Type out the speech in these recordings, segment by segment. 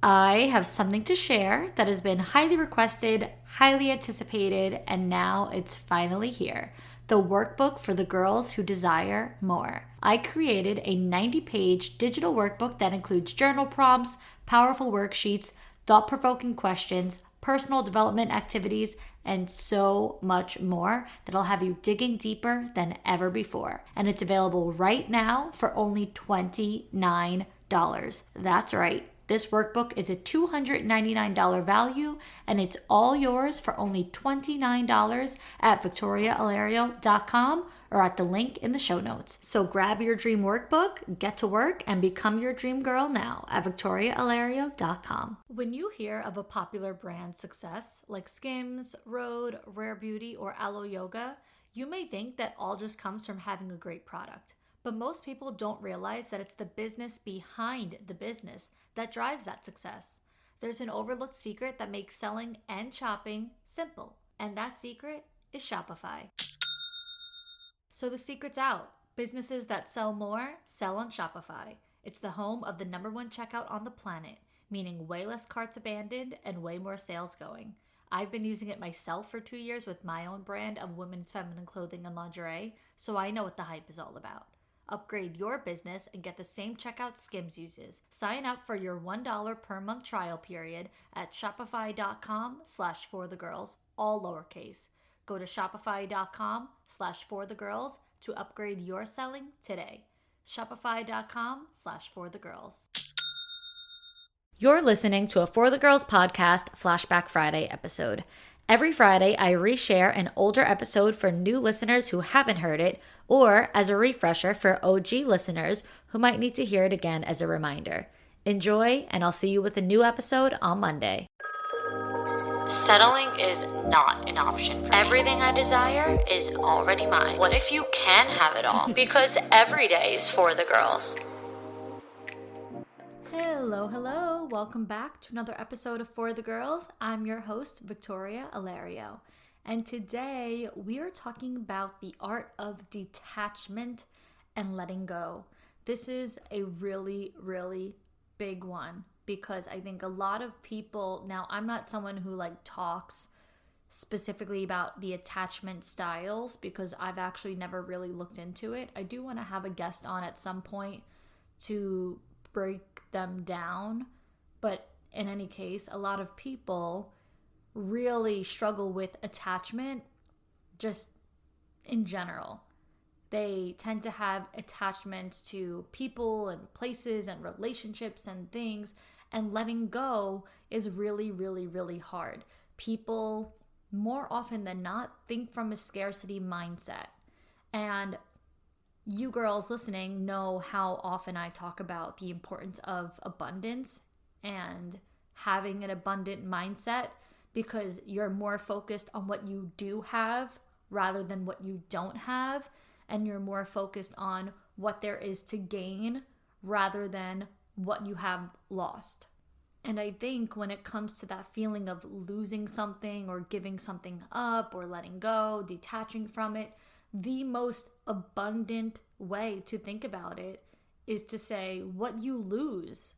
I have something to share that has been highly requested, highly anticipated, and now it's finally here. The workbook for the girls who desire more. I created a 90-page digital workbook that includes journal prompts, powerful worksheets, thought-provoking questions, personal development activities, and so much more that'll have you digging deeper than ever before. And it's available right now for only $29. That's right. This workbook is a $299 value, and it's all yours for only $29 at victoriaalario.com or at the link in the show notes. So grab your dream workbook, get to work, and become your dream girl now at victoriaalario.com. When you hear of a popular brand success like Skims, Rhode, Rare Beauty, or Aloe Yoga, you may think that all just comes from having a great product. But most people don't realize that it's the business behind the business that drives that success. There's an overlooked secret that makes selling and shopping simple, and that secret is Shopify. So the secret's out. Businesses that sell more sell on Shopify. It's the home of the #1 checkout on the planet, meaning way less carts abandoned and way more sales going. I've been using it myself for 2 years with my own brand of women's feminine clothing and lingerie, so I know what the hype is all about. Upgrade your business and get the same checkout Skims uses. Sign up for your $1 per month trial period at shopify.com/forthegirls, all lowercase. Go to shopify.com/forthegirls to upgrade your selling today. Shopify.com/forthegirls. You're listening to a For the Girls podcast Flashback Friday episode. Every Friday, I reshare an older episode for new listeners who haven't heard it, or as a refresher for OG listeners who might need to hear it again as a reminder. Enjoy, and I'll see you with a new episode on Monday. Settling is not an option for me. Everything I desire is already mine. What if you can have it all? Because every day is for the girls. Hello. Welcome back to another episode of For the Girls. I'm your host, Victoria Alario. And today we are talking about the art of detachment and letting go. This is a really, really big one because I think a lot of people, now I'm not someone who talks specifically about the attachment styles because I've actually never really looked into it. I do want to have a guest on at some point to break them down, but in any case, a lot of people really struggle with attachment just in general. They tend to have attachments to people and places and relationships and things, and letting go is really, really, really hard. People, more often than not, think from a scarcity mindset. And you girls listening know how often I talk about the importance of abundance and having an abundant mindset because you're more focused on what you do have rather than what you don't have, and you're more focused on what there is to gain rather than what you have lost. And I think when it comes to that feeling of losing something or giving something up or letting go, detaching from it, the most abundant way to think about it is to say what you lose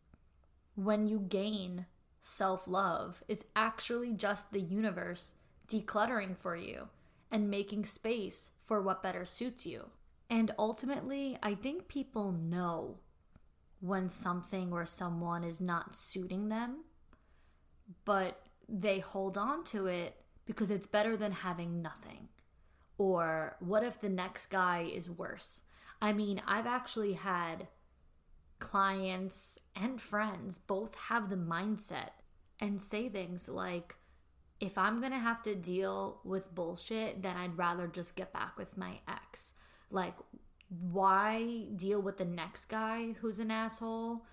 when you gain self-love is actually just the universe decluttering for you and making space for what better suits you. And ultimately, I think people know when something or someone is not suiting them, but they hold on to it because it's better than having nothing. Or what if the next guy is worse? I mean, I've actually had clients and friends both have the mindset and say things like, if I'm going to have to deal with bullshit, then I'd rather just get back with my ex. Like, why deal with the next guy who's an asshole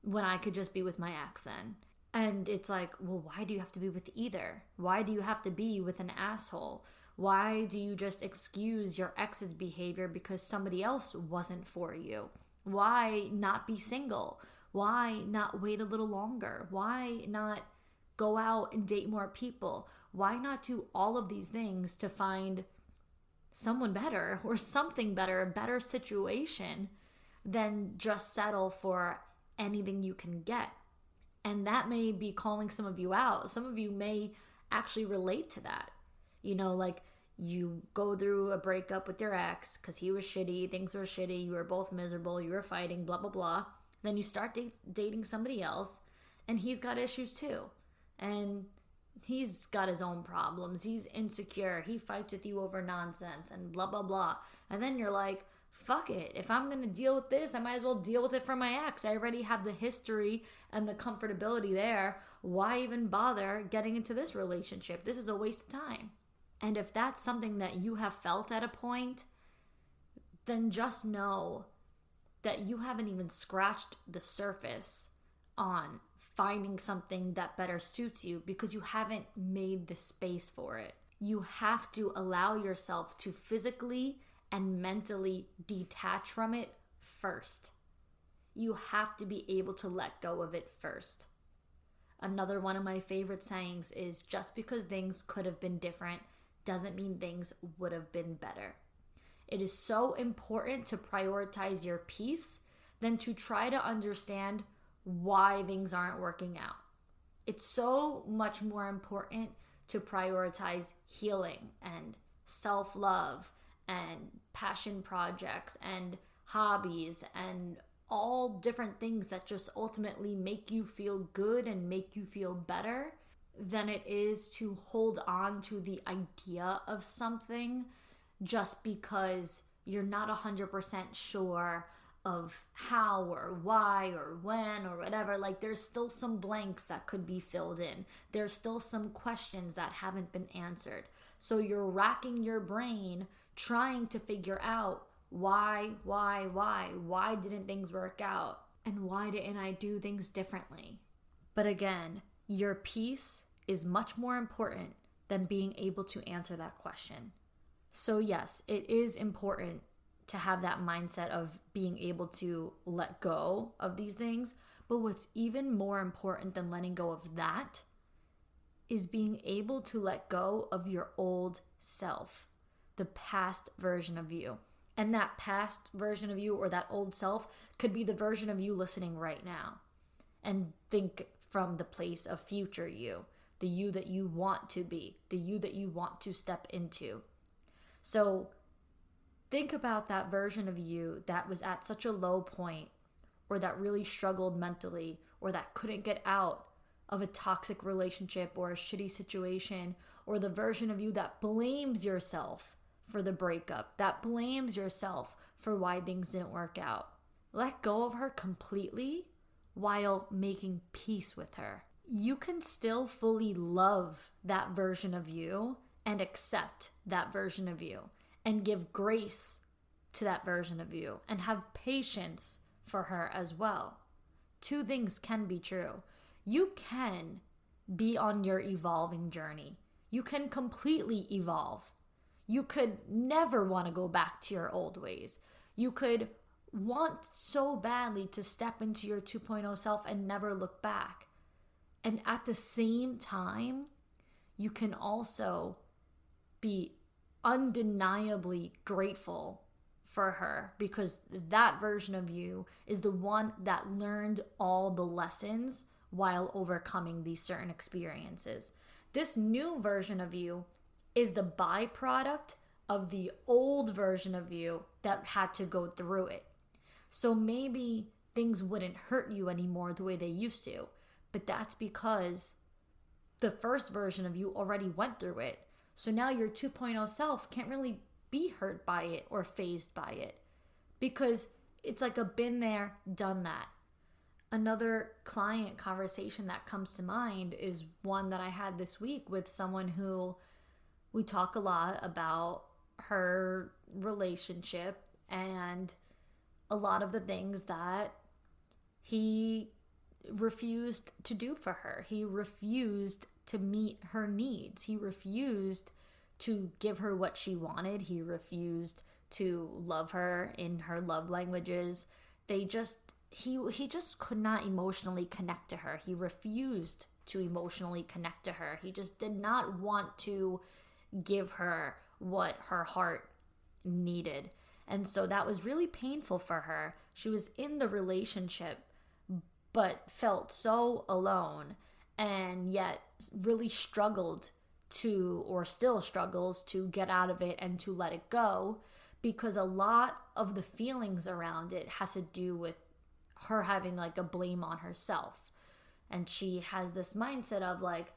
when I could just be with my ex then? And it's like, well, why do you have to be with either? Why do you have to be with an asshole? Why do you just excuse your ex's behavior because somebody else wasn't for you? Why not be single? Why not wait a little longer? Why not go out and date more people? Why not do all of these things to find someone better or something better, a better situation than just settle for anything you can get? And that may be calling some of you out. Some of you may actually relate to that. Like you go through a breakup with your ex because he was shitty, things were shitty, you were both miserable, you were fighting, blah, blah, blah. Then you start dating somebody else, and he's got issues too. And he's got his own problems. He's insecure. He fights with you over nonsense and blah, blah, blah. And then you're like, fuck it. If I'm going to deal with this, I might as well deal with it from my ex. I already have the history and the comfortability there. Why even bother getting into this relationship? This is a waste of time. And if that's something that you have felt at a point, then just know that you haven't even scratched the surface on finding something that better suits you because you haven't made the space for it. You have to allow yourself to physically and mentally detach from it first. You have to be able to let go of it first. Another one of my favorite sayings is, just because things could have been different doesn't mean things would have been better. It is so important to prioritize your peace than to try to understand why things aren't working out. It's so much more important to prioritize healing and self-love and passion projects and hobbies and all different things that just ultimately make you feel good and make you feel better than it is to hold on to the idea of something just because you're not 100% sure of how or why or when or whatever. Like, there's still some blanks that could be filled in. There's still some questions that haven't been answered. So you're racking your brain trying to figure out why didn't things work out? And why didn't I do things differently? But again, your peace is much more important than being able to answer that question. So yes, it is important to have that mindset of being able to let go of these things. But what's even more important than letting go of that is being able to let go of your old self, the past version of you. And that past version of you or that old self could be the version of you listening right now. And think from the place of future you, the you that you want to be, the you that you want to step into. So think about that version of you that was at such a low point, or that really struggled mentally, or that couldn't get out of a toxic relationship or a shitty situation, or the version of you that blames yourself for the breakup, that blames yourself for why things didn't work out. Let go of her completely while making peace with her. You can still fully love that version of you and accept that version of you and give grace to that version of you and have patience for her as well. Two things can be true. You can be on your evolving journey. You can completely evolve. You could never want to go back to your old ways. You could want so badly to step into your 2.0 self and never look back. And at the same time, you can also be undeniably grateful for her, because that version of you is the one that learned all the lessons while overcoming these certain experiences. This new version of you is the byproduct of the old version of you that had to go through it. So maybe things wouldn't hurt you anymore the way they used to, but that's because the first version of you already went through it. So now your 2.0 self can't really be hurt by it or fazed by it, because it's like a been there, done that. Another client conversation that comes to mind is one that I had this week with someone who we talk a lot about her relationship and a lot of the things that he refused to do for her. He refused to meet her needs. He refused to give her what she wanted. He refused to love her in her love languages. He just could not emotionally connect to her. He refused to emotionally connect to her. He just did not want to give her what her heart needed. And so that was really painful for her. She was in the relationship, but felt so alone, and yet really struggled to, or still struggles to, get out of it and to let it go, because a lot of the feelings around it has to do with her having like a blame on herself. And she has this mindset of like,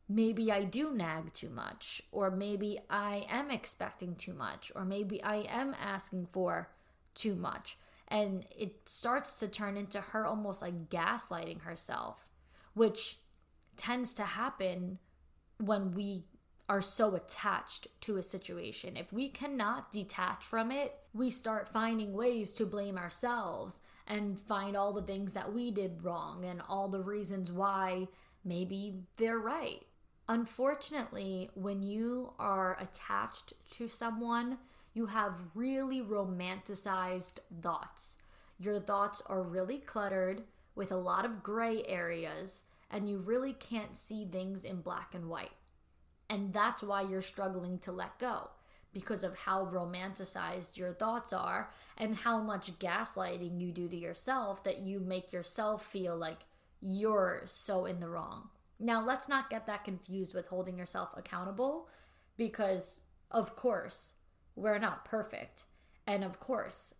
maybe I do nag too much, or maybe I am expecting too much, or maybe I am asking for too much. And it starts to turn into her almost like gaslighting herself, which tends to happen when we are so attached to a situation. If we cannot detach from it, we start finding ways to blame ourselves and find all the things that we did wrong and all the reasons why maybe they're right. Unfortunately, when you are attached to someone, you have really romanticized thoughts. Your thoughts are really cluttered with a lot of gray areas, and you really can't see things in black and white. And that's why you're struggling to let go, because of how romanticized your thoughts are and how much gaslighting you do to yourself, that you make yourself feel like you're so in the wrong. Now, let's not get that confused with holding yourself accountable, because, of course, we're not perfect. And of course,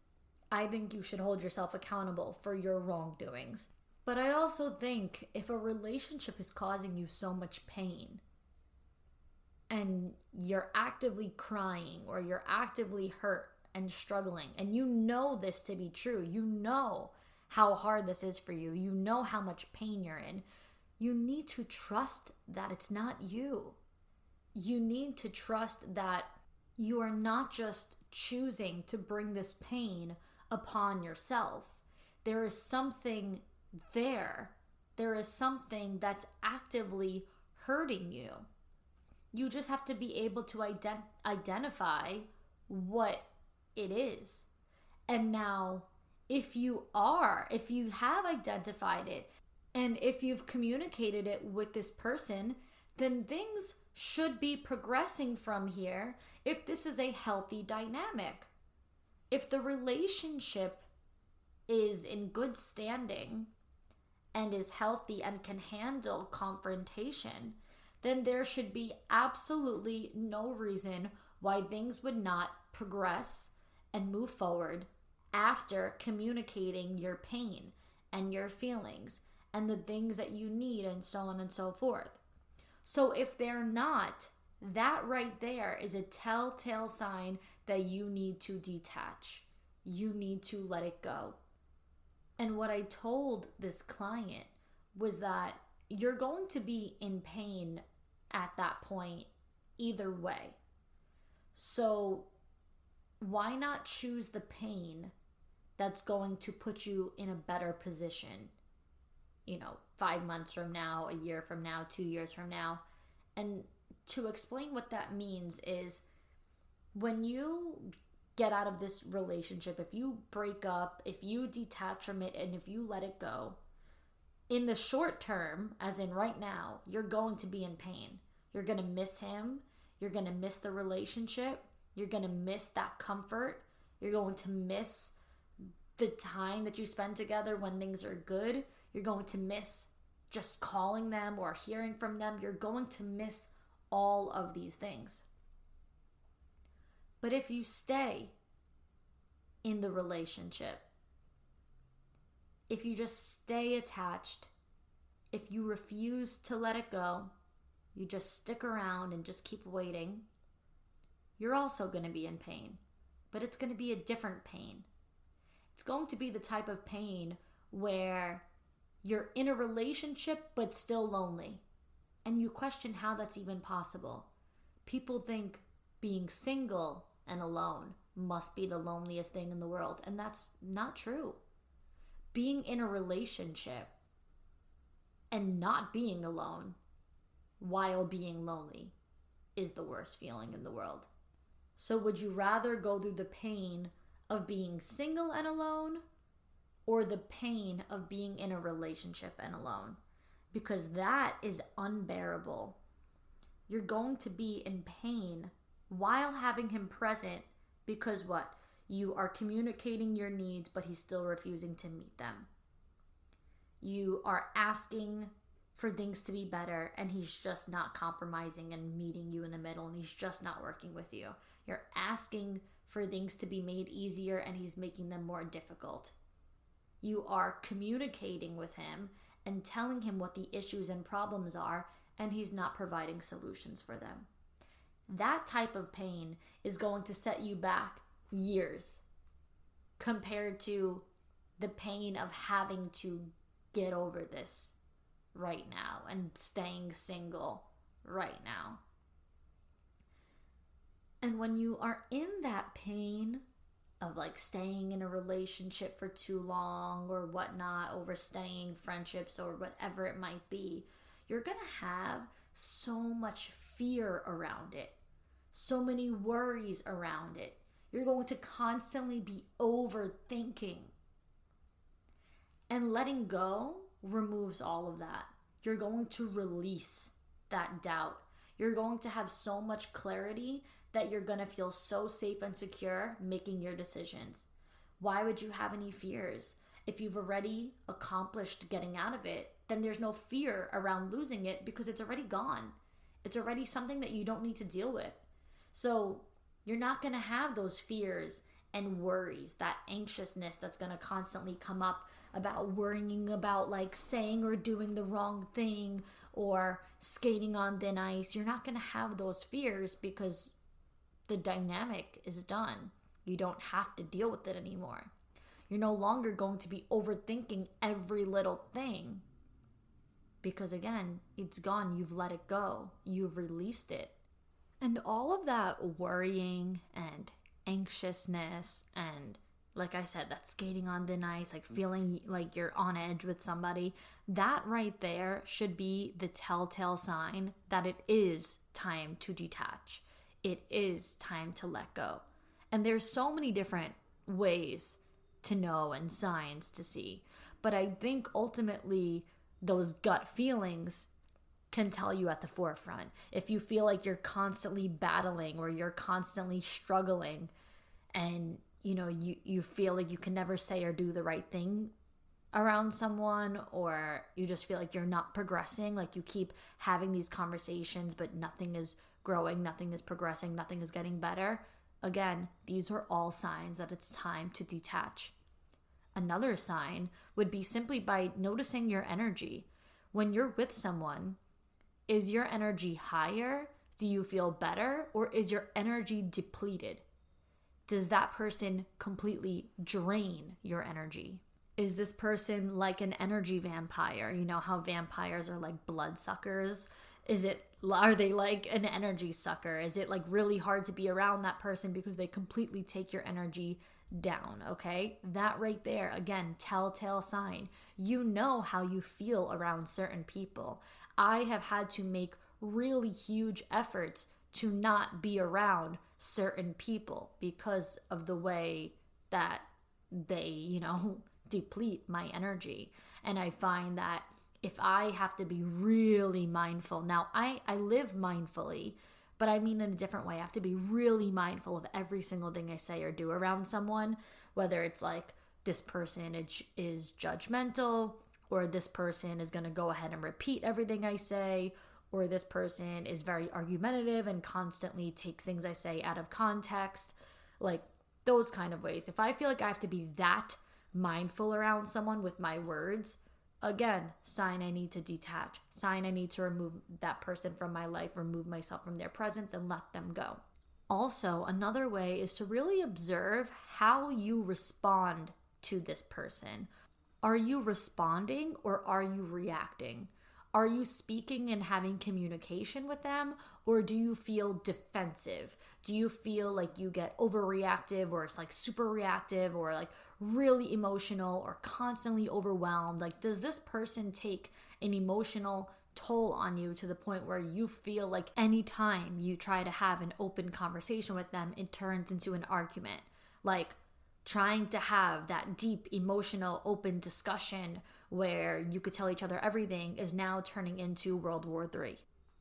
I think you should hold yourself accountable for your wrongdoings. But I also think if a relationship is causing you so much pain, and you're actively crying, or you're actively hurt and struggling, and you know this to be true, you know how hard this is for you, you know how much pain you're in, you need to trust that it's not you. You need to trust that you are not just choosing to bring this pain upon yourself. There is something there. There is something that's actively hurting you. You just have to be able to identify what it is. And now, if you have identified it, and if you've communicated it with this person, then things should be progressing from here if this is a healthy dynamic. If the relationship is in good standing and is healthy and can handle confrontation, then there should be absolutely no reason why things would not progress and move forward after communicating your pain and your feelings and the things that you need, and so on and so forth. So if they're not, that right there is a telltale sign that you need to detach. You need to let it go. And what I told this client was that you're going to be in pain at that point either way. So why not choose the pain that's going to put you in a better position? 5 months from now, a year from now, 2 years from now. And to explain what that means is, when you get out of this relationship, if you break up, if you detach from it, and if you let it go, in the short term, as in right now, you're going to be in pain. You're going to miss him. You're going to miss the relationship. You're going to miss that comfort. You're going to miss the time that you spend together when things are good. You're going to miss just calling them or hearing from them. You're going to miss all of these things. But if you stay in the relationship, if you just stay attached, if you refuse to let it go, you just stick around and just keep waiting, you're also going to be in pain. But it's going to be a different pain. It's going to be the type of pain where you're in a relationship but still lonely. And you question how that's even possible. People think being single and alone must be the loneliest thing in the world. And that's not true. Being in a relationship and not being alone while being lonely is the worst feeling in the world. So would you rather go through the pain of being single and alone, or the pain of being in a relationship and alone? Because that is unbearable. You're going to be in pain while having him present, because what? You are communicating your needs, but he's still refusing to meet them. You are asking for things to be better, and he's just not compromising and meeting you in the middle, and he's just not working with you. You're asking for things to be made easier, and he's making them more difficult. You are communicating with him and telling him what the issues and problems are, and he's not providing solutions for them. That type of pain is going to set you back years compared to the pain of having to get over this right now and staying single right now. And when you are in that pain of like staying in a relationship for too long or whatnot, overstaying friendships or whatever it might be, you're going to have so much fear around it, so many worries around it. You're going to constantly be overthinking. And letting go removes all of that. You're going to release that doubt. You're going to have so much clarity that you're going to feel so safe and secure making your decisions. Why would you have any fears? If you've already accomplished getting out of it, then there's no fear around losing it because it's already gone. It's already something that you don't need to deal with. So you're not going to have those fears and worries, that anxiousness that's going to constantly come up about worrying about like saying or doing the wrong thing or skating on thin ice. You're not going to have those fears because the dynamic is done. You don't have to deal with it anymore. You're no longer going to be overthinking every little thing because again, it's gone. You've let it go. You've released it. And all of that worrying and anxiousness and like I said, that skating on thin ice, like feeling like you're on edge with somebody, that right there should be the telltale sign that it is time to detach. It is time to let go. And there's so many different ways to know and signs to see. But I think ultimately those gut feelings can tell you at the forefront. If you feel like you're constantly battling or you're constantly struggling and you feel like you can never say or do the right thing around someone, or you just feel like you're not progressing, like you keep having these conversations but nothing is growing, nothing is progressing, nothing is getting better. Again, these are all signs that it's time to detach. Another sign would be simply by noticing your energy. When you're with someone, is your energy higher? Do you feel better? Or is your energy depleted? Does that person completely drain your energy? Is this person like an energy vampire? You know how vampires are like bloodsuckers? Are they like an energy sucker? Is it like really hard to be around that person because they completely take your energy down? Okay, that right there, again, telltale sign. You know how you feel around certain people. I have had to make really huge efforts to not be around certain people because of the way that they, deplete my energy. And I find that if I have to be really mindful, now I live mindfully, but I mean in a different way. I have to be really mindful of every single thing I say or do around someone, whether it's like this person is judgmental, or this person is going to go ahead and repeat everything I say, or this person is very argumentative and constantly takes things I say out of context, like those kind of ways. If I feel like I have to be that mindful around someone with my words, again, sign I need to detach, sign I need to remove that person from my life, remove myself from their presence and let them go. Also, another way is to really observe how you respond to this person. Are you responding or are you reacting? Are you speaking and having communication with them, or do you feel defensive? Do you feel like you get overreactive, or it's like super reactive, or like really emotional, or constantly overwhelmed? Like, does this person take an emotional toll on you to the point where you feel like anytime you try to have an open conversation with them, it turns into an argument? Like, trying to have that deep, emotional, open discussion where you could tell each other everything is now turning into World War III.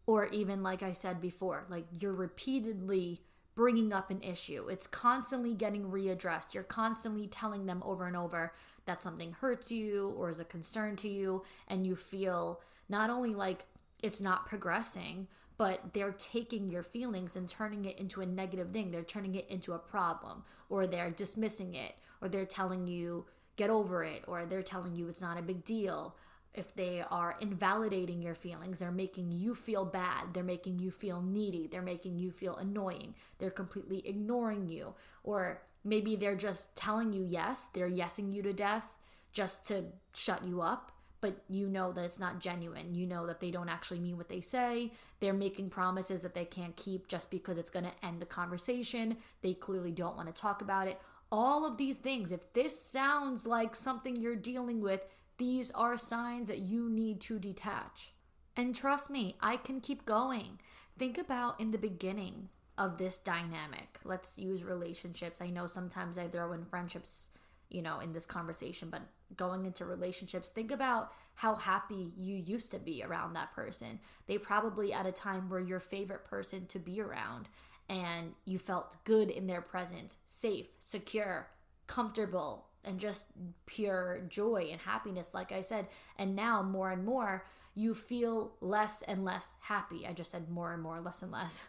Or even, like I said before, like you're repeatedly bringing up an issue. It's constantly getting readdressed. You're constantly telling them over and over that something hurts you or is a concern to you, and you feel not only like it's not progressing, but they're taking your feelings and turning it into a negative thing. They're turning it into a problem, or they're dismissing it, or they're telling you get over it, or they're telling you it's not a big deal. If they are invalidating your feelings, they're making you feel bad. They're making you feel needy. They're making you feel annoying. They're completely ignoring you. Or maybe they're just telling you yes. They're yesing you to death just to shut you up. But you know that it's not genuine. You know that they don't actually mean what they say. They're making promises that they can't keep just because it's going to end the conversation. They clearly don't want to talk about it. All of these things, if this sounds like something you're dealing with, these are signs that you need to detach. And trust me, I can keep going. Think about in the beginning of this dynamic. Let's use relationships. I know sometimes I throw in friendships, in this conversation, but going into relationships, think about how happy you used to be around that person. They probably at a time were your favorite person to be around, and you felt good in their presence, safe, secure, comfortable, and just pure joy and happiness, like I said. And now more and more, you feel less and less happy. I just said more and more, less and less.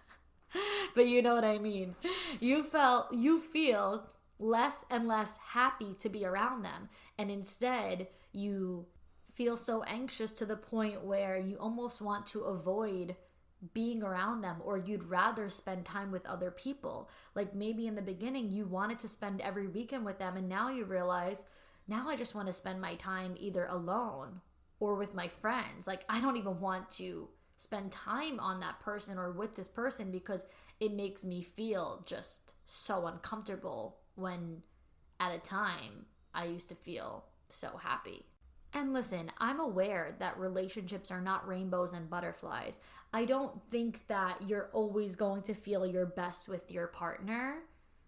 But you know what I mean. You feel less and less happy to be around them. And instead, you feel so anxious to the point where you almost want to avoid being around them, or you'd rather spend time with other people. Like maybe in the beginning you wanted to spend every weekend with them, and now you realize, now I just want to spend my time either alone or with my friends. Like I don't even want to spend time on that person or with this person because it makes me feel just so uncomfortable, when at a time I used to feel so happy. And listen, I'm aware that relationships are not rainbows and butterflies. I don't think that you're always going to feel your best with your partner.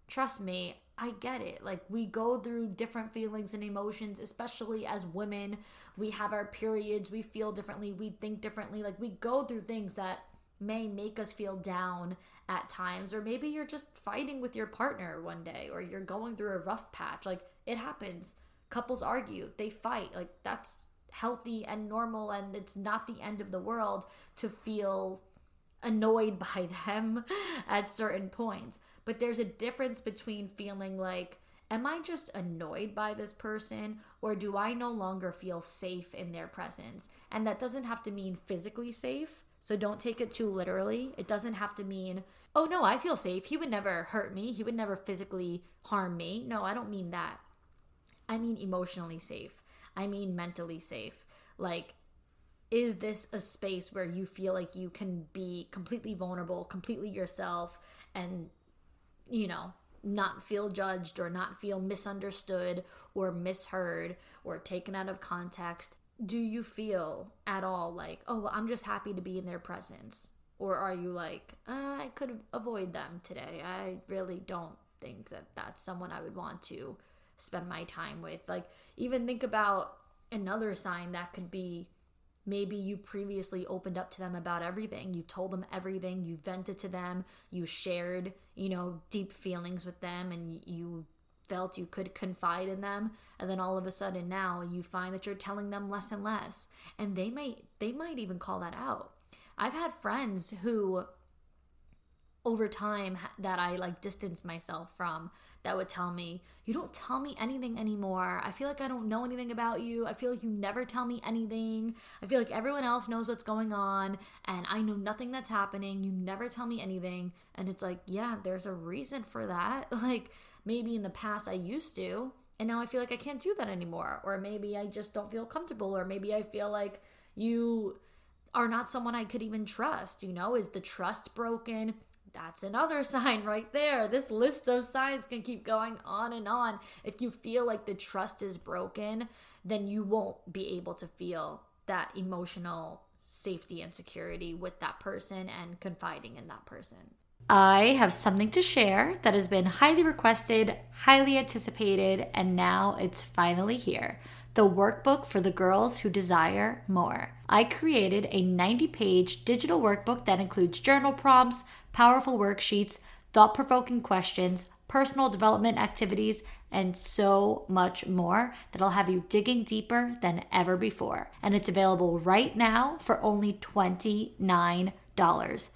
Trust me, I get it. Like we go through different feelings and emotions, especially as women. We have our periods, we feel differently, we think differently. Like we go through things that may make us feel down at times, or maybe you're just fighting with your partner one day, or you're going through a rough patch. Like it happens. Couples argue, they fight. Like that's healthy and normal, and it's not the end of the world to feel annoyed by them at certain points. But there's a difference between feeling like, am I just annoyed by this person, or do I no longer feel safe in their presence? And that doesn't have to mean physically safe, so don't take it too literally. It doesn't have to mean, oh no, I feel safe. He would never hurt me. He would never physically harm me. No, I don't mean that. I mean emotionally safe. I mean mentally safe. Like, is this a space where you feel like you can be completely vulnerable, completely yourself, and, not feel judged or not feel misunderstood or misheard or taken out of context? Do you feel at all like, oh, well, I'm just happy to be in their presence? Or are you like, I could avoid them today. I really don't think that that's someone I would want to spend my time with. Like, even think about another sign that could be, maybe you previously opened up to them about everything. You told them everything. You vented to them. You shared, deep feelings with them, and you felt you could confide in them. And then all of a sudden now you find that you're telling them less and less. And they might even call that out. I've had friends who, over time, that I distance myself from, that would tell me, you don't tell me anything anymore. I feel like I don't know anything about you. I feel like you never tell me anything. I feel like everyone else knows what's going on, and I know nothing that's happening. You never tell me anything. And it's like, yeah, there's a reason for that. Like, maybe in the past I used to, and now I feel like I can't do that anymore. Or maybe I just don't feel comfortable. Or maybe I feel like you are not someone I could even trust. Is the trust broken? That's another sign right there. This list of signs can keep going on and on. If you feel like the trust is broken, then you won't be able to feel that emotional safety and security with that person and confiding in that person. I have something to share that has been highly requested, highly anticipated, and now it's finally here. The workbook for the girls who desire more. I created a 90-page digital workbook that includes journal prompts, powerful worksheets, thought-provoking questions, personal development activities, and so much more that'll have you digging deeper than ever before. And it's available right now for only $29.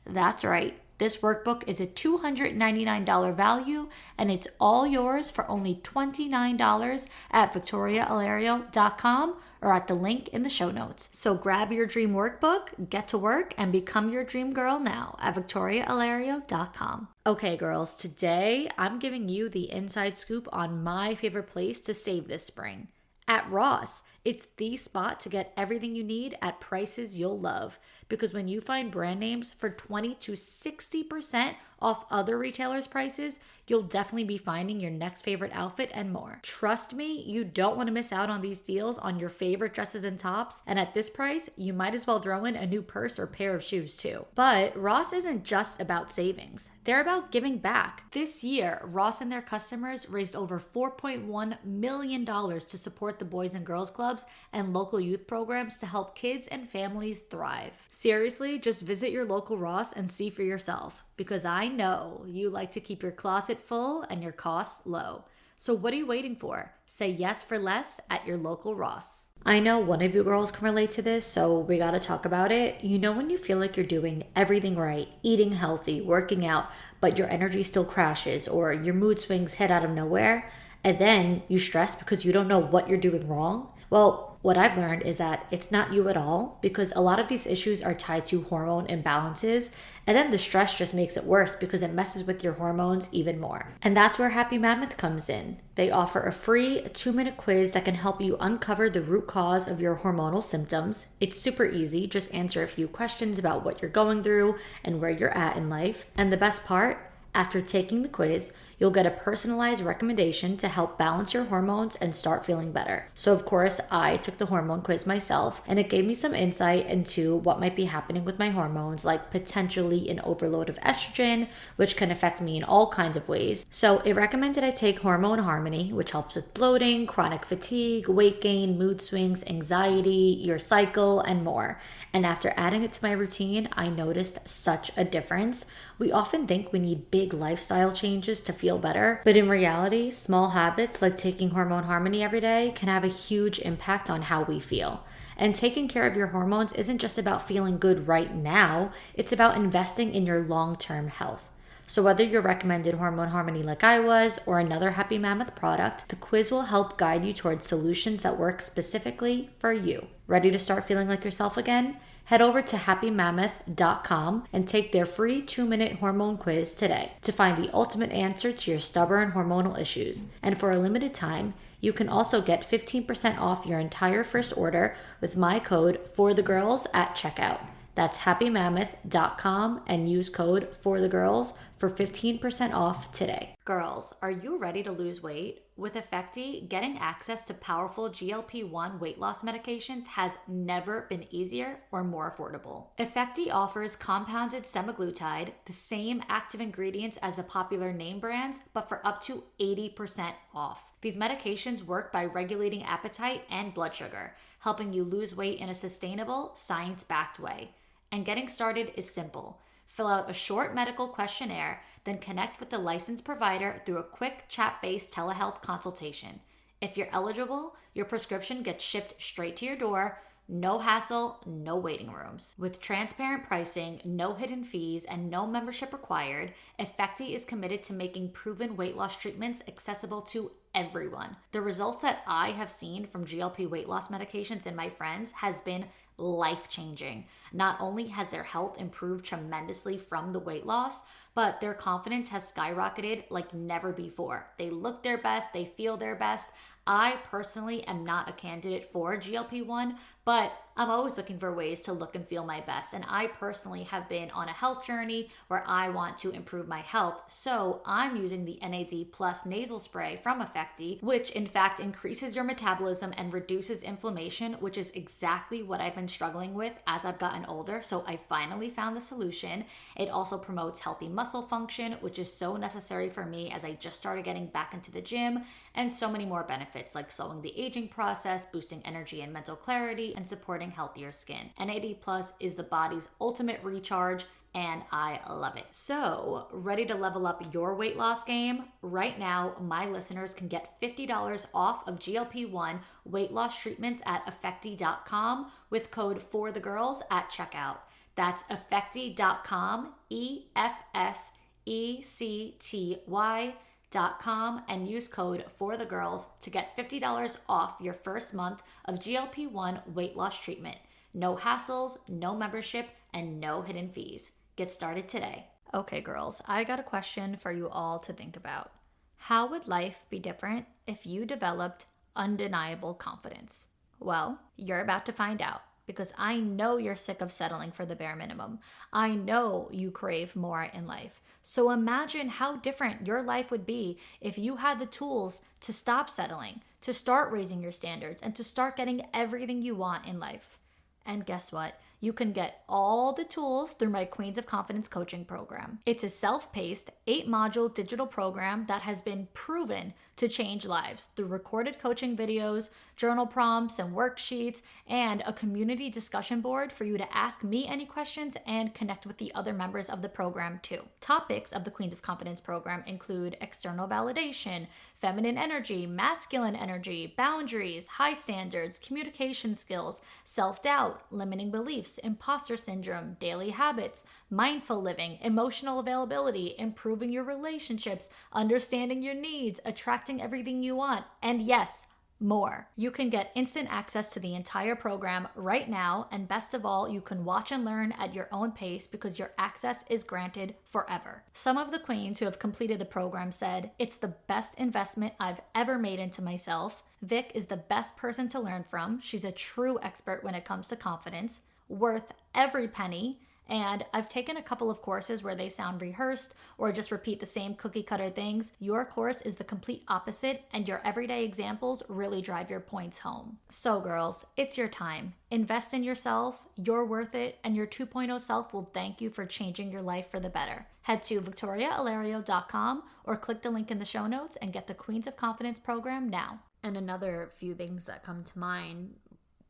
That's right. This workbook is a $299 value, and it's all yours for only $29 at victoriaalario.com or at the link in the show notes. So grab your dream workbook, get to work, and become your dream girl now at victoriaalario.com. Okay, girls, today I'm giving you the inside scoop on my favorite place to save this spring. At Ross, it's the spot to get everything you need at prices you'll love. Because when you find brand names for 20 to 60% off other retailers' prices, you'll definitely be finding your next favorite outfit and more. Trust me, you don't want to miss out on these deals on your favorite dresses and tops. And at this price, you might as well throw in a new purse or pair of shoes too. But Ross isn't just about savings. They're about giving back. This year, Ross and their customers raised over $4.1 million to support the Boys and Girls Clubs and local youth programs to help kids and families thrive. Seriously, just visit your local Ross and see for yourself, because I know you like to keep your closet full and your costs low. So what are you waiting for? Say yes for less at your local Ross. I know one of you girls can relate to this, so we gotta talk about it. You know when you feel like you're doing everything right, eating healthy, working out, but your energy still crashes or your mood swings hit out of nowhere, and then you stress because you don't know what you're doing wrong? Well, what I've learned is that it's not you at all, because a lot of these issues are tied to hormone imbalances, and then the stress just makes it worse because it messes with your hormones even more. And that's where Happy Mammoth comes in. They offer a free 2-minute quiz that can help you uncover the root cause of your hormonal symptoms. It's super easy, just answer a few questions about what you're going through and where you're at in life. And the best part, after taking the quiz, you'll get a personalized recommendation to help balance your hormones and start feeling better. So of course, I took the hormone quiz myself, and it gave me some insight into what might be happening with my hormones, like potentially an overload of estrogen, which can affect me in all kinds of ways. So it recommended I take Hormone Harmony, which helps with bloating, chronic fatigue, weight gain, mood swings, anxiety, your cycle, and more. And after adding it to my routine, I noticed such a difference. We often think we need big lifestyle changes to feel better, but in reality, small habits like taking Hormone Harmony every day can have a huge impact on how we feel. And taking care of your hormones isn't just about feeling good right now, it's about investing in your long-term health. So whether you're recommended Hormone Harmony like I was, or another Happy Mammoth product, the quiz will help guide you towards solutions that work specifically for you. Ready to start feeling like yourself again? Head over to happymammoth.com and take their free 2-minute hormone quiz today to find the ultimate answer to your stubborn hormonal issues. And for a limited time, you can also get 15% off your entire first order with my code FORTHEGIRLS at checkout. That's happymammoth.com and use code FORTHEGIRLS for 15% off today. Girls, are you ready to lose weight? With Effecti, getting access to powerful GLP-1 weight loss medications has never been easier or more affordable. Effecti offers compounded semaglutide, the same active ingredients as the popular name brands, but for up to 80% off. These medications work by regulating appetite and blood sugar, helping you lose weight in a sustainable, science-backed way. And getting started is simple. Fill out a short medical questionnaire, then connect with the licensed provider through a quick chat-based telehealth consultation. If you're eligible, your prescription gets shipped straight to your door. No hassle, no waiting rooms. With transparent pricing, no hidden fees, and no membership required, Effecti is committed to making proven weight loss treatments accessible to everyone. The results that I have seen from GLP weight loss medications in my friends has been life-changing. Not only has their health improved tremendously from the weight loss, but their confidence has skyrocketed like never before. They look their best, they feel their best. I personally am not a candidate for GLP-1, but I'm always looking for ways to look and feel my best. And I personally have been on a health journey where I want to improve my health. So I'm using the NAD Plus nasal spray from Effecti, which in fact increases your metabolism and reduces inflammation, which is exactly what I've been struggling with as I've gotten older. So I finally found the solution. It also promotes healthy muscle function, which is so necessary for me as I just started getting back into the gym, and so many more benefits like slowing the aging process, boosting energy and mental clarity, and supporting healthier skin. NAD Plus is the body's ultimate recharge, and I love it. So, ready to level up your weight loss game? Right now, my listeners can get $50 off of GLP-1 weight loss treatments at effecti.com with code FORTHEGIRLS at checkout. That's effecti.com, EFFECTY.com, and use code FORTHEGIRLS to get $50 off your first month of GLP-1 weight loss treatment. No hassles, no membership, and no hidden fees. Get started today. Okay, girls, I got a question for you all to think about. How would life be different if you developed undeniable confidence? Well, you're about to find out, because I know you're sick of settling for the bare minimum. I know you crave more in life. So imagine how different your life would be if you had the tools to stop settling, to start raising your standards, and to start getting everything you want in life. And guess what? You can get all the tools through my Queens of Confidence coaching program. It's a self-paced, 8-module digital program that has been proven to change lives through recorded coaching videos, journal prompts and worksheets, and a community discussion board for you to ask me any questions and connect with the other members of the program too. Topics of the Queens of Confidence program include external validation, feminine energy, masculine energy, boundaries, high standards, communication skills, self-doubt, limiting beliefs, imposter syndrome, daily habits, mindful living, emotional availability, improving your relationships, understanding your needs, attracting everything you want, and yes, more. You can get instant access to the entire program right now, and best of all, you can watch and learn at your own pace because your access is granted forever. Some of the queens who have completed the program said, "It's the best investment I've ever made into myself. Vic is the best person to learn from. She's a true expert when it comes to confidence, worth every penny. And I've taken a couple of courses where they sound rehearsed or just repeat the same cookie cutter things. Your course is the complete opposite, and your everyday examples really drive your points home." So girls, it's your time. Invest in yourself, you're worth it, and your 2.0 self will thank you for changing your life for the better. Head to victoriaalario.com or click the link in the show notes and get the Queens of Confidence program now. And another few things that come to mind,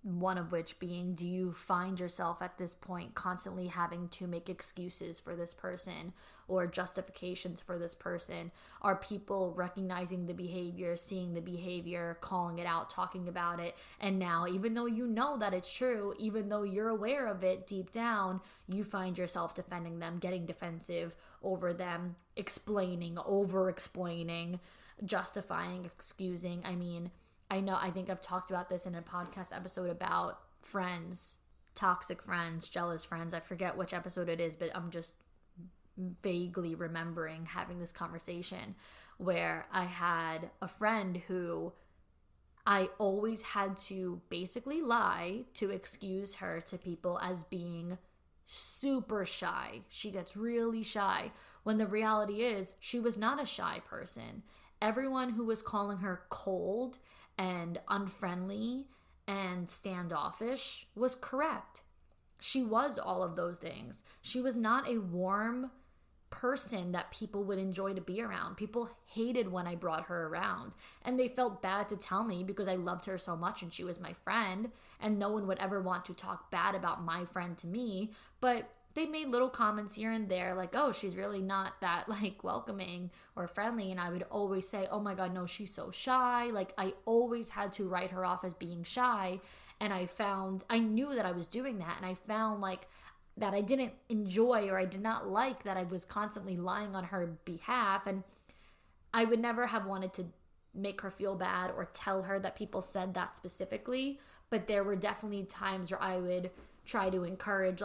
one of which being, do you find yourself at this point constantly having to make excuses for this person or justifications for this person? Are people recognizing the behavior, seeing the behavior, calling it out, talking about it, and now even though you know that it's true, even though you're aware of it deep down, you find yourself defending them, getting defensive over them, explaining, over-explaining, justifying, excusing? I think I've talked about this in a podcast episode about friends, toxic friends, jealous friends. I forget which episode it is, but I'm just vaguely remembering having this conversation where I had a friend who I always had to basically lie to excuse her to people as being super shy. She gets really shy, when the reality is she was not a shy person. Everyone who was calling her cold and unfriendly and standoffish was correct. She was all of those things. She was not a warm person that people would enjoy to be around. People hated when I brought her around, and they felt bad to tell me because I loved her so much and she was my friend, and no one would ever want to talk bad about my friend to me. But they made little comments here and there like, "Oh, she's really not that welcoming or friendly." And I would always say, "Oh my God, no, she's so shy." I always had to write her off as being shy. And I knew that I was doing that. And I found that I didn't enjoy, or I did not like that I was constantly lying on her behalf. And I would never have wanted to make her feel bad or tell her that people said that specifically. But there were definitely times where I would try to encourage,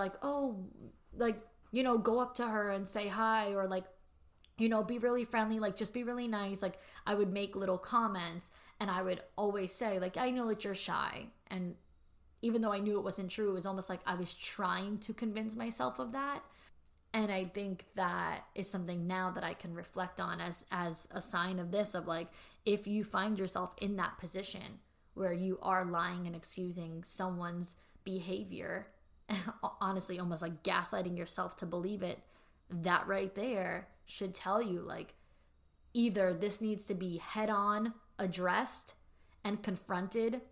go up to her and say hi, or be really friendly, just be really nice. I would make little comments, and I would always say, "I know that you're shy." And even though I knew it wasn't true, it was almost like I was trying to convince myself of that. And I think that is something now that I can reflect on as a sign of this, of if you find yourself in that position where you are lying and excusing someone's behavior, honestly almost gaslighting yourself to believe it, that right there should tell you either this needs to be head on addressed and confronted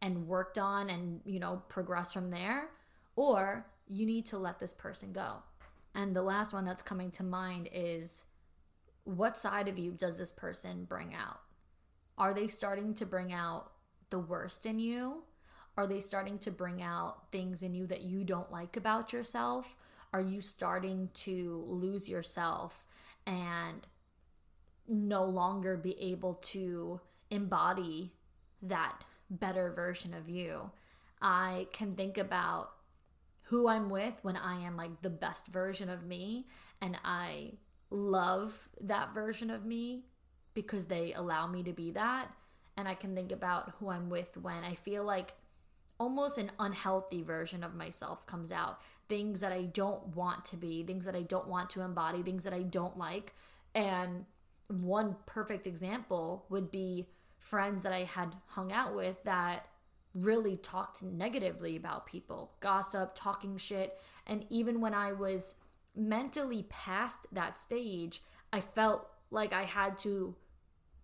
and worked on and progress from there, or you need to let this person go. And the last one that's coming to mind is, what side of you does this person bring out? Are they starting to bring out the worst in you? Are they starting to bring out things in you that you don't like about yourself? Are you starting to lose yourself and no longer be able to embody that better version of you? I can think about who I'm with when I am like the best version of me, and I love that version of me because they allow me to be that. And I can think about who I'm with when I feel like almost an unhealthy version of myself comes out. Things that I don't want to be, things that I don't want to embody, things that I don't like. And one perfect example would be friends that I had hung out with that really talked negatively about people, gossip, talking shit. And even when I was mentally past that stage, I felt like I had to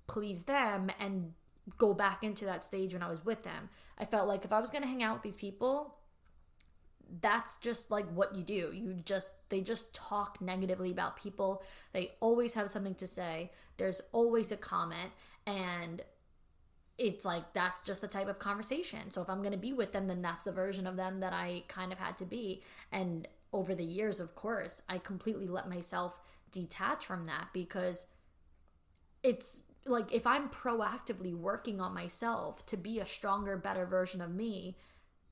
please them and go back into that stage when I was with them. I felt like if I was going to hang out with these people, that's just like what you do. They just talk negatively about people. They always have something to say. There's always a comment, and it's like that's just the type of conversation. So if I'm going to be with them, then that's the version of them that I kind of had to be. And over the years, of course, I completely let myself detach from that, because it's like if I'm proactively working on myself to be a stronger, better version of me,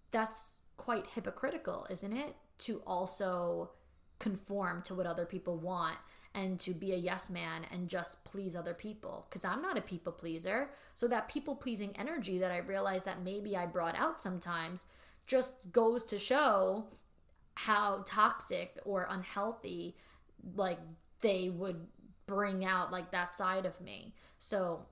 that's quite hypocritical, isn't it? To also conform to what other people want and to be a yes man and just please other people, because I'm not a people pleaser. So that people pleasing energy that I realized that maybe I brought out sometimes just goes to show how toxic or unhealthy like they would bring out like that side of me. So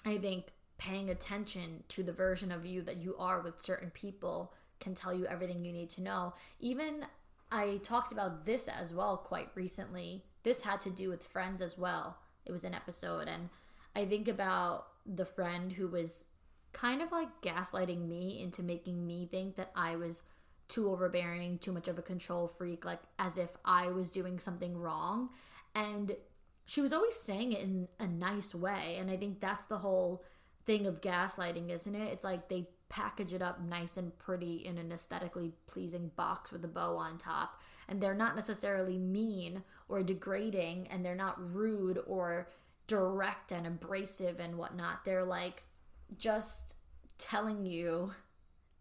I think paying attention to the version of you that you are with certain people can tell you everything you need to know. Even I talked about this as well quite recently. This had to do with friends as well. It was an episode, and I think about the friend who was kind of like gaslighting me into making me think that I was too overbearing, too much of a control freak, like as if I was doing something wrong. And she was always saying it in a nice way. And I think that's the whole thing of gaslighting, isn't it? It's like they package it up nice and pretty in an aesthetically pleasing box with a bow on top. And they're not necessarily mean or degrading, and they're not rude or direct and abrasive and whatnot. They're like just telling you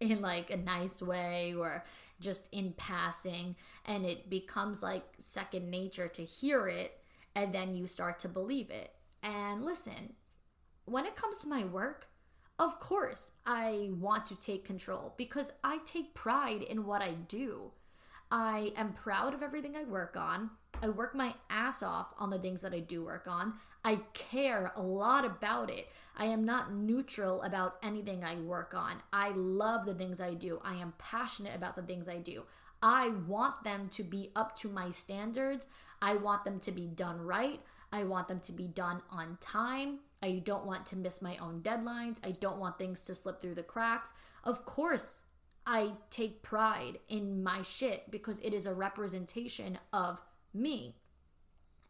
in like a nice way or just in passing, and it becomes like second nature to hear it, and then you start to believe it. And listen, when it comes to my work, of course I want to take control because I take pride in what I do. I am proud of everything I work on. I work my ass off on the things that I do work on. I care a lot about it. I am not neutral about anything I work on. I love the things I do. I am passionate about the things I do. I want them to be up to my standards. I want them to be done right. I want them to be done on time. I don't want to miss my own deadlines. I don't want things to slip through the cracks. Of course, I take pride in my shit because it is a representation of me.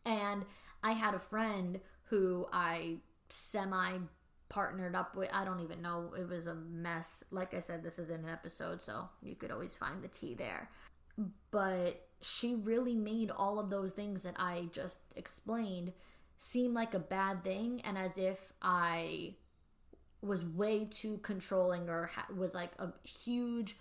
And I had a friend who I semi-partnered up with. I don't even know. It was a mess. Like I said, this is in an episode, so you could always find the tea there. But she really made all of those things that I just explained seem like a bad thing, and as if I was way too controlling or was like a huge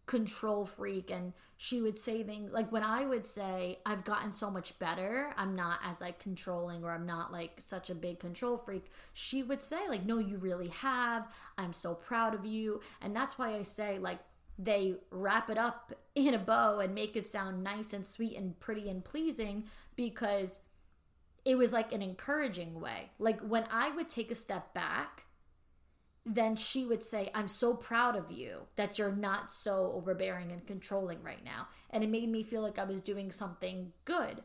control freak. And she would say things like, when I would say I've gotten so much better, I'm not as like controlling, or I'm not like such a big control freak, she would say like, no, you really have. I'm so proud of you. And that's why I say like they wrap it up in a bow and make it sound nice and sweet and pretty and pleasing, because it was like an encouraging way. Like when I would take a step back, then she would say, I'm so proud of you that you're not so overbearing and controlling right now. And it made me feel like I was doing something good.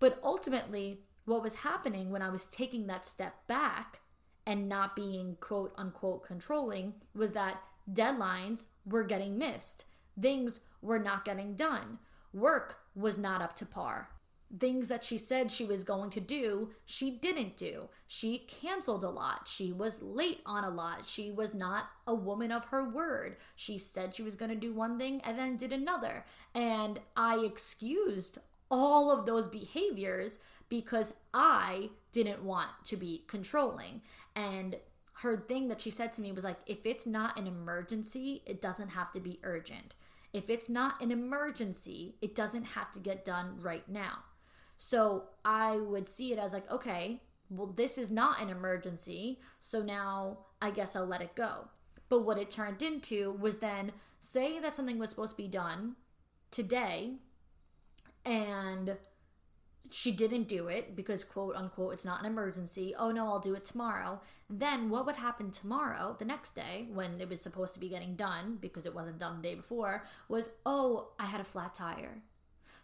But ultimately, what was happening when I was taking that step back and not being quote unquote controlling was that deadlines were getting missed. Things were not getting done. Work was not up to par. Things that she said she was going to do, she didn't do. She canceled a lot. She was late on a lot. She was not a woman of her word. She said she was going to do one thing and then did another. And I excused all of those behaviors because I didn't want to be controlling. And her thing that she said to me was like, if it's not an emergency, it doesn't have to be urgent. If it's not an emergency, it doesn't have to get done right now. So I would see it as like, okay, well, this is not an emergency, so now I guess I'll let it go. But what it turned into was then, say that something was supposed to be done today and she didn't do it because, quote unquote, it's not an emergency. Oh no, I'll do it tomorrow. Then what would happen tomorrow, the next day, when it was supposed to be getting done because it wasn't done the day before, was, oh, I had a flat tire.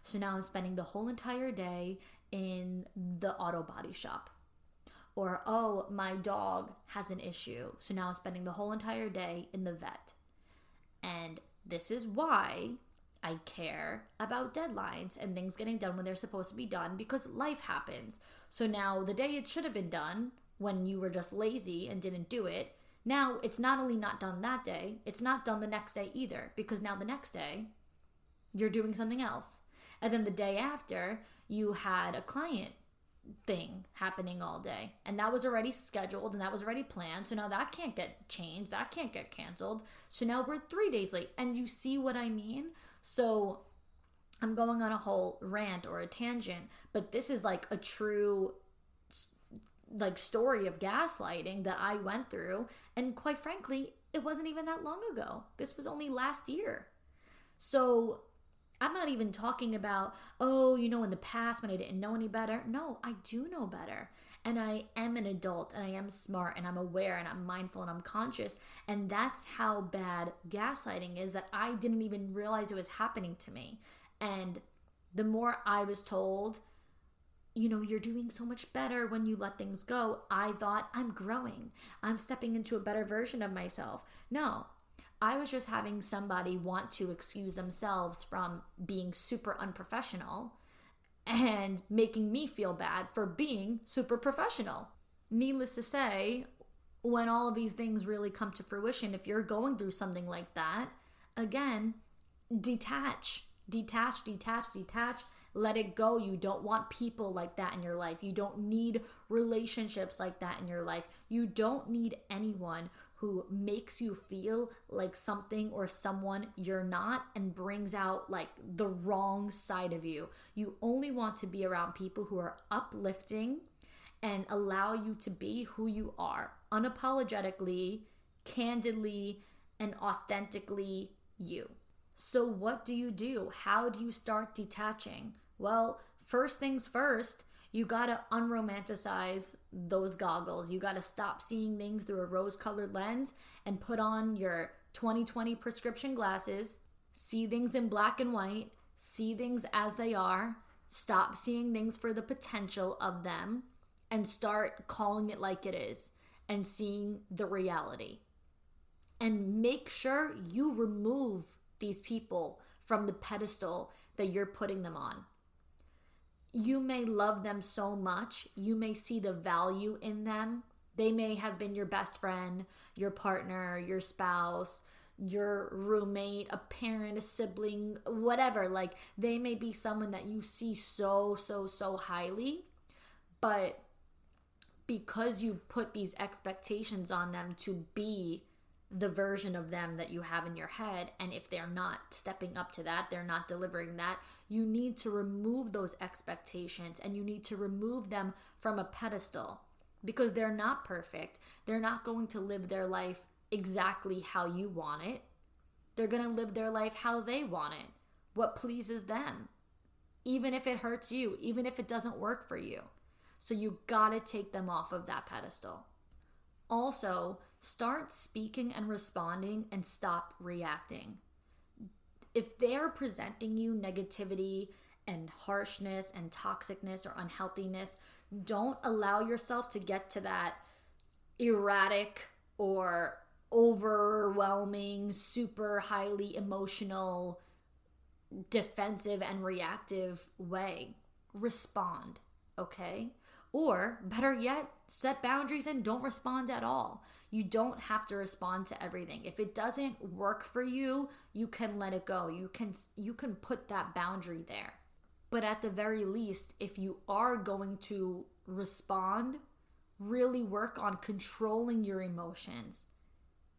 So now I'm spending the whole entire day in the auto body shop. Or, oh, my dog has an issue. So now I'm spending the whole entire day in the vet. And this is why I care about deadlines and things getting done when they're supposed to be done, because life happens. So now the day it should have been done, when you were just lazy and didn't do it, now it's not only not done that day, it's not done the next day either, because now the next day you're doing something else. And then the day after, you had a client thing happening all day. And that was already scheduled and that was already planned. So now that can't get changed. That can't get canceled. So now we're 3 days late. And you see what I mean? So I'm going on a whole rant or a tangent, but this is like a true like story of gaslighting that I went through. And quite frankly, it wasn't even that long ago. This was only last year. So I'm not even talking about, oh, you know, in the past when I didn't know any better. No, I do know better. And I am an adult and I am smart and I'm aware and I'm mindful and I'm conscious. And that's how bad gaslighting is, that I didn't even realize it was happening to me. And the more I was told, you know, you're doing so much better when you let things go, I thought, I'm growing. I'm stepping into a better version of myself. No. I was just having somebody want to excuse themselves from being super unprofessional and making me feel bad for being super professional. Needless to say, when all of these things really come to fruition, if you're going through something like that, again, detach. Let it go. You don't want people like that in your life. You don't need relationships like that in your life. You don't need anyone who makes you feel like something or someone you're not and brings out like the wrong side of you. You only want to be around people who are uplifting and allow you to be who you are, unapologetically, candidly, and authentically you. So what do you do? How do you start detaching? Well, first things first, you gotta unromanticize those goggles. You gotta stop seeing things through a rose-colored lens and put on your 20/20 prescription glasses. See things in black and white. See things as they are. Stop seeing things for the potential of them and start calling it like it is and seeing the reality. And make sure you remove these people from the pedestal that you're putting them on. You may love them so much. You may see the value in them. They may have been your best friend, your partner, your spouse, your roommate, a parent, a sibling, whatever. Like, they may be someone that you see so highly, but because you put these expectations on them to be the version of them that you have in your head, and if they're not stepping up to that, they're not delivering that, you need to remove those expectations and you need to remove them from a pedestal, because they're not perfect. They're not going to live their life exactly how you want it. They're going to live their life how they want it, what pleases them, even if it hurts you, even if it doesn't work for you. So you gotta take them off of that pedestal. Also, start speaking and responding and stop reacting. If they're presenting you negativity and harshness and toxicness or unhealthiness, don't allow yourself to get to that erratic or overwhelming, super highly emotional defensive and reactive way. Respond, okay? Or better yet, set boundaries and don't respond at all. You don't have to respond to everything. If it doesn't work for you, you can let it go. You can put that boundary there. But at the very least, if you are going to respond, really work on controlling your emotions,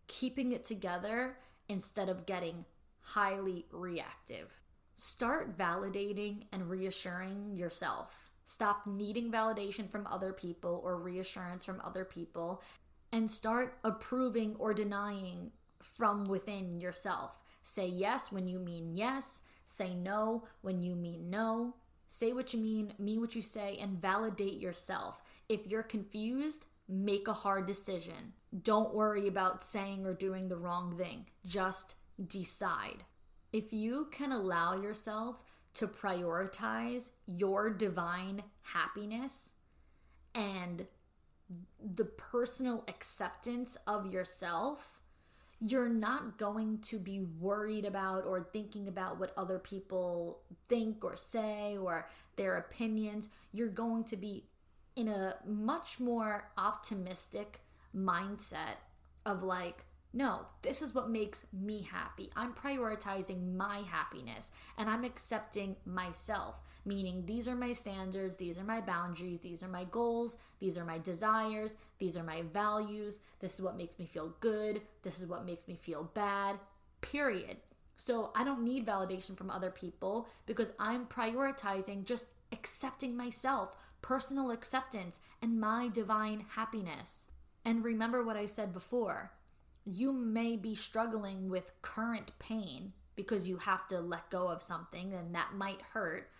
keeping it together instead of getting highly reactive. Start validating and reassuring yourself. Stop needing validation from other people or reassurance from other people, and start approving or denying from within yourself. Say yes when you mean yes. Say no when you mean no. Say what you mean what you say, and validate yourself. If you're confused, make a hard decision. Don't worry about saying or doing the wrong thing. Just decide. If you can allow yourself to prioritize your divine happiness and the personal acceptance of yourself, you're not going to be worried about or thinking about what other people think or say or their opinions. You're going to be in a much more optimistic mindset of like, no, this is what makes me happy. I'm prioritizing my happiness and I'm accepting myself, meaning these are my standards, these are my boundaries, these are my goals, these are my desires, these are my values, this is what makes me feel good, this is what makes me feel bad, period. So I don't need validation from other people because I'm prioritizing just accepting myself, personal acceptance, and my divine happiness. And remember what I said before. You may be struggling with current pain because you have to let go of something and that might hurt.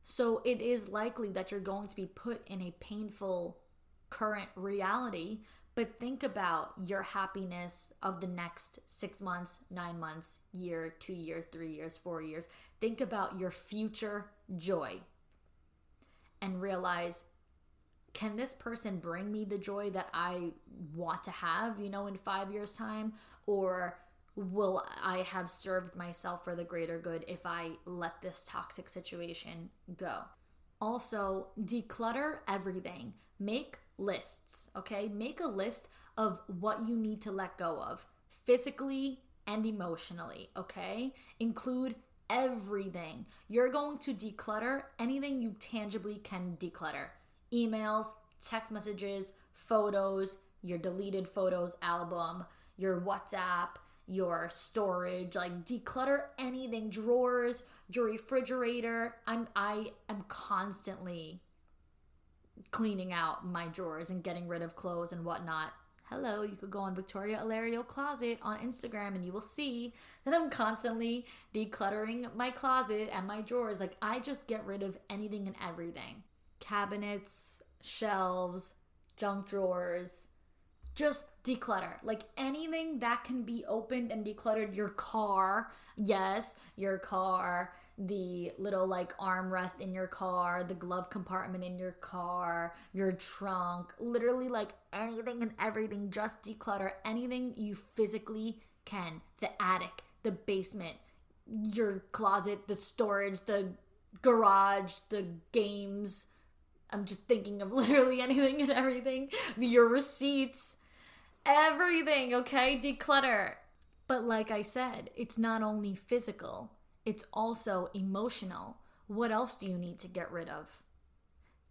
So it is likely that you're going to be put in a painful current reality, but think about your happiness of the next 6 months, 9 months, year, 2 years, 3 years, 4 years. Think about your future joy and realize, can this person bring me the joy that I want to have, in 5 years' time? Or will I have served myself for the greater good if I let this toxic situation go? Also, declutter everything. Make lists, okay? Make a list of what you need to let go of, physically and emotionally, okay? Include everything. You're going to declutter anything you tangibly can declutter. Emails, text messages, photos, your deleted photos album, your WhatsApp, your storage, like declutter anything, drawers, your refrigerator. I am constantly cleaning out my drawers and getting rid of clothes and whatnot. Hello, you could go on Victoria Alario Closet on Instagram and you will see that I'm constantly decluttering my closet and my drawers. Like, I just get rid of anything and everything. Cabinets, shelves, junk drawers, just declutter. Like anything that can be opened and decluttered. Your car, yes, your car, the little like armrest in your car, the glove compartment in your car, your trunk, literally like anything and everything. Just declutter anything you physically can. The attic, the basement, your closet, the storage, the garage, the games. I'm just thinking of literally anything and everything. Your receipts, everything, okay? Declutter. But like I said, it's not only physical, it's also emotional. What else do you need to get rid of?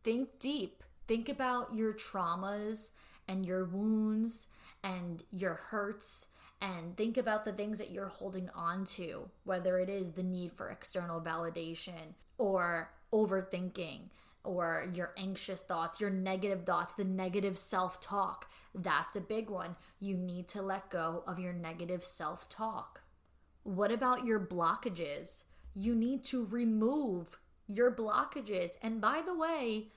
Think deep. Think about your traumas and your wounds and your hurts, and think about the things that you're holding on to, whether it is the need for external validation or overthinking, or your anxious thoughts, your negative thoughts, the negative self-talk. That's a big one. You need to let go of your negative self-talk. What about your blockages? You need to remove your blockages. And by the way,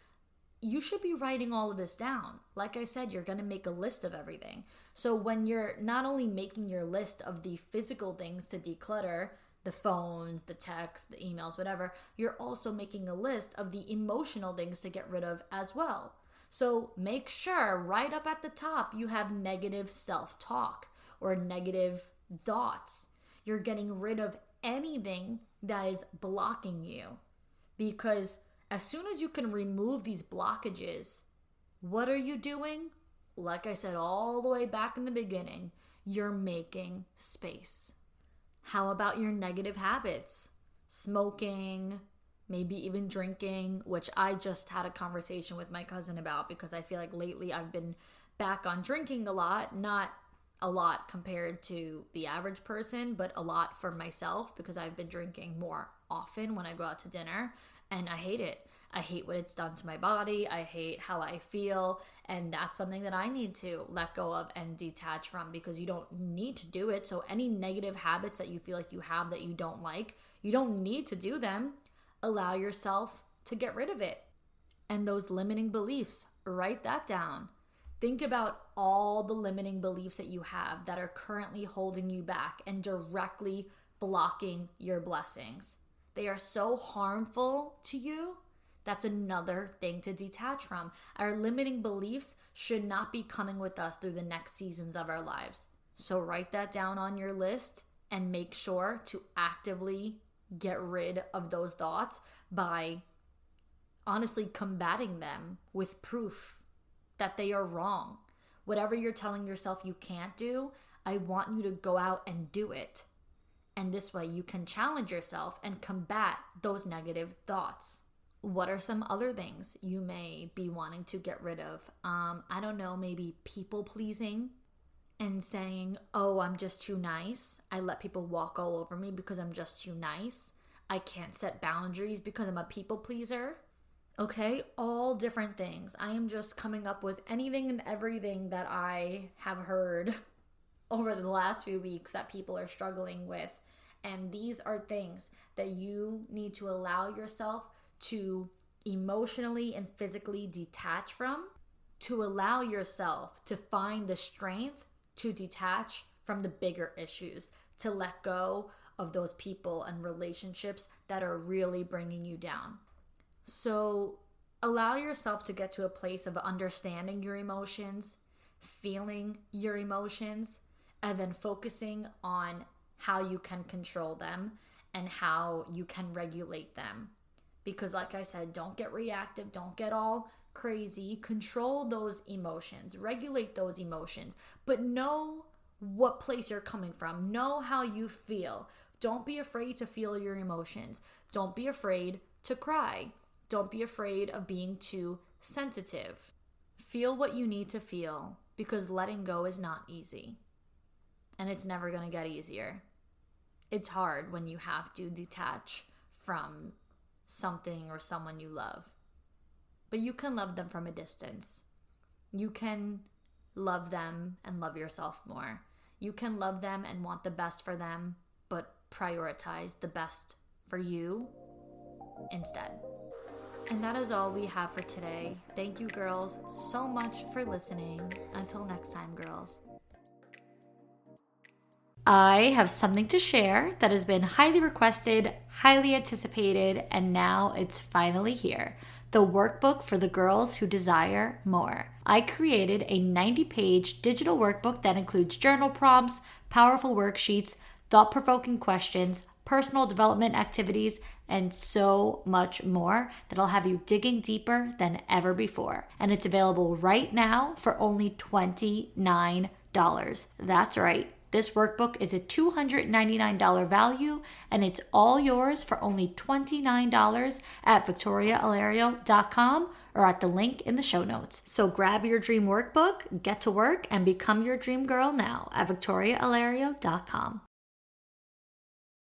you should be writing all of this down. Like I said, you're going to make a list of everything. So when you're not only making your list of the physical things to declutter, the phones, the texts, the emails, whatever, you're also making a list of the emotional things to get rid of as well. So make sure right up at the top you have negative self-talk or negative thoughts. You're getting rid of anything that is blocking you. Because as soon as you can remove these blockages, what are you doing? Like I said all the way back in the beginning, you're making space. How about your negative habits? Smoking, maybe even drinking, which I just had a conversation with my cousin about because I feel like lately I've been back on drinking a lot, not a lot compared to the average person, but a lot for myself because I've been drinking more often when I go out to dinner, and I hate it. I hate what it's done to my body. I hate how I feel, and that's something that I need to let go of and detach from because you don't need to do it. So any negative habits that you feel like you have that you don't like, you don't need to do them. Allow yourself to get rid of it. And those limiting beliefs, write that down. Think about all the limiting beliefs that you have that are currently holding you back and directly blocking your blessings. They are so harmful to you. That's another thing to detach from. Our limiting beliefs should not be coming with us through the next seasons of our lives. So write that down on your list and make sure to actively get rid of those thoughts by honestly combating them with proof that they are wrong. Whatever you're telling yourself you can't do, I want you to go out and do it. And this way you can challenge yourself and combat those negative thoughts. What are some other things you may be wanting to get rid of? I don't know, maybe people pleasing and saying, oh, I'm just too nice. I let people walk all over me because I'm just too nice. I can't set boundaries because I'm a people pleaser. Okay, all different things. I am just coming up with anything and everything that I have heard over the last few weeks that people are struggling with. And these are things that you need to allow yourself to emotionally and physically detach from, to allow yourself to find the strength to detach from the bigger issues, to let go of those people and relationships that are really bringing you down. So allow yourself to get to a place of understanding your emotions, feeling your emotions, and then focusing on how you can control them and how you can regulate them. Because like I said, don't get reactive, don't get all crazy. Control those emotions, regulate those emotions, but know what place you're coming from. Know how you feel. Don't be afraid to feel your emotions. Don't be afraid to cry. Don't be afraid of being too sensitive. Feel what you need to feel because letting go is not easy. And it's never going to get easier. It's hard when you have to detach from something or someone you love. But you can love them from a distance. You can love them and love yourself more. You can love them and want the best for them, but prioritize the best for you instead. And that is all we have for today. Thank you, girls, so much for listening. Until next time, girls. I have something to share that has been highly requested, highly anticipated, and now it's finally here. The workbook for the girls who desire more. I created a 90-page digital workbook that includes journal prompts, powerful worksheets, thought-provoking questions, personal development activities, and so much more that'll have you digging deeper than ever before. And it's available right now for only $29. That's right. This workbook is a $299 value, and it's all yours for only $29 at victoriaalario.com or at the link in the show notes. So grab your dream workbook, get to work, and become your dream girl now at victoriaalario.com.